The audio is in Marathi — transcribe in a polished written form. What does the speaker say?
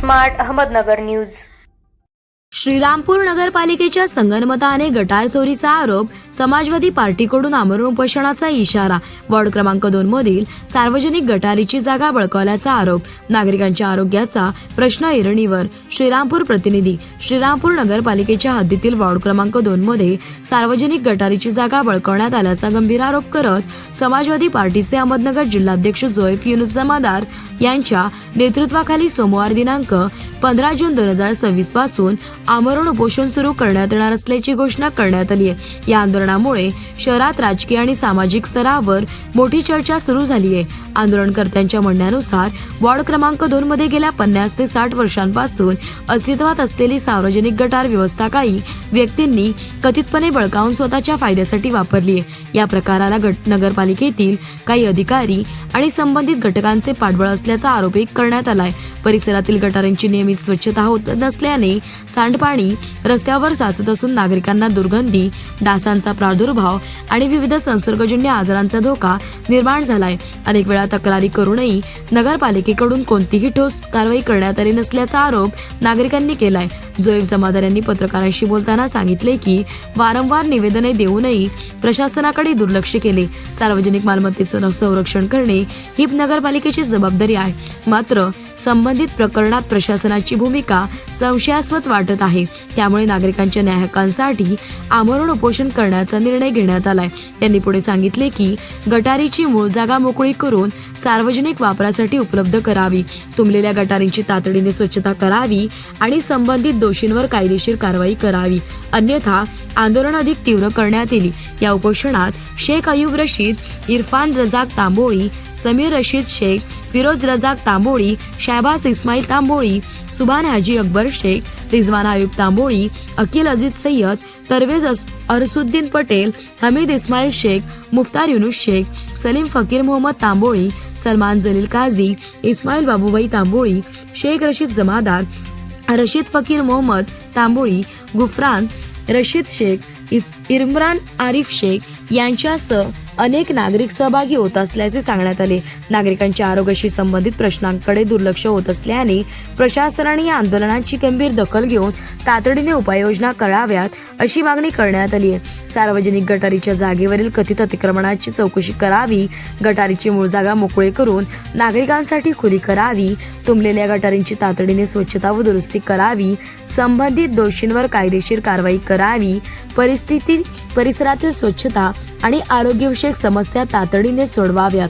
Smart Ahmednagar news. श्रीरामपूर नगरपालिकेच्या संगनमताने गटार चोरीचा आरोप, समाजवादी पार्टीकडून आमरण उपोषणाचा इशारा, वॉर्ड क्रमांक 2 मधील सार्वजनिक गटारीची जागा बळकावल्याचा आरोप, नागरिकांच्या आरोग्याचा प्रश्न ऐरणीवर। श्रीरामपूर प्रतिनिधी। श्रीरामपूर नगरपालिकेच्या हद्दीतील वॉर्ड क्रमांक 2 मध्ये सार्वजनिक गटारीची जागा बळकावण्यात आल्याचा गंभीर आरोप करत समाजवादी पार्टीचे अहमदनगर जिल्हाध्यक्ष जोएफ युनुस जमादार यांच्या नेतृत्वाखाली सोमवार दिनांक 15 जून 2026 पासून आमरण उपोषण सुरू करण्यात येणार असल्याची घोषणा करण्यात आली आहे। या आंदोलनामुळे शहरात राजकीय आणि सामाजिक स्तरावर मोठी चर्चा सुरू झाली आहे। आंदोलनकर्त्यांच्या म्हणण्यानुसार वॉर्ड क्रमांक 2 मध्ये गेल्या 50 ते 60 वर्षांपासून अस्तित्वात असलेली सार्वजनिक गटार व्यवस्था काही व्यक्तींनी कथितपणे बळकावून स्वतःच्या फायद्यासाठी वापरली आहे। या प्रकाराला नगरपालिकेतील काही अधिकारी आणि संबंधित घटकांचे पाठबळ असल्याचा आरोपही करण्यात आलाय। परिसरातील गटारांची नियमित स्वच्छता होत नसल्याने सांडपाणी रस्त्यावर साचत असून नागरिकांना दुर्गंधी, डासांचा प्रादुर्भाव आणि विविध संसर्गजन्य आजारांचा धोका निर्माण झालाय। अनेक वेळा तक्रारी करूनही नगरपालिकेकडून कोणतीही ठोस कारवाई करण्यात आली नसल्याचा आरोप नागरिकांनी केलाय। जोएफ जमादार यांनी पत्रकारांशी बोलताना सांगितले की वारंवार निवेदने देऊनही प्रशासनाकडे दुर्लक्ष केले। सार्वजनिक मालमत्तेचं संरक्षण करणे ही नगरपालिकेची जबाबदारी आहे, मात्र संबंधित प्रकरणात प्रशासनाची भूमिका संशयास्पद वाटत आहे। त्यामुळे नागरिकांच्या न्याय हक्कांसाठी आमरण उपोषण करण्याचा निर्णय घेण्यात आलाय। त्यांनी पुढे सांगितले की गटारीची मूळ जागा मोकळी करून सार्वजनिक वापरासाठी उपलब्ध करावी, तुंबलेल्या गटारींची तातडीने स्वच्छता करावी आणि संबंधित दोषींवर कायदेशीर कारवाई करावी, अन्यथा आंदोलन अधिक तीव्र करण्यात येईल। या उपोषणात शेख अयूब रशीद, इरफान रजाक तांबोळी, समीर रशीद शेख, फिरोज रजाक तांबोळी, शहबाज इस्माईल तांबोळी, सुभान हाजी अकबर शेख, रिजवाना अयूब तांबोळी, अकील अजीज सय्यद, परवेज अरसुद्दीन पटेल, हमीद इस्माईल शेख, मुफ्तार युनुस शेख, सलीम फकीर मोहम्मद तांबोळी, सलमान जलील काझी, इस्माईल बाबूभाई तांबोळी, शेख रशीद जमादार, रशीद फकीर मोहम्मद तांबोळी, गुफरान रशीद शेख, इम्रान आरिफ शेख यांच्यासह अनेक नागरिक सहभागी होत असल्याचे सांगण्यात आले। नागरिकांच्या आरोग्याशी संबंधित प्रश्नांकडे दुर्लक्ष होत असल्याने प्रशासनाने या आंदोलनाची गंभीर दखल घेऊन तातडीने उपाययोजना कराव्यात अशी मागणी करण्यात आली आहे। सार्वजनिक गटारीच्या जागेवरील कथित अतिक्रमणाची चौकशी करावी, गटारीची मूळ जागा मोकळी करून नागरिकांसाठी खुली करावी, तुंबलेल्या गटारींची तातडीने स्वच्छता व दुरुस्ती करावी, संबंधित दोषींवर कायदेशीर कारवाई करावी, परिसरातील स्वच्छता आणि आरोग्यविषयक समस्या तातडीने सोडवाव्यात।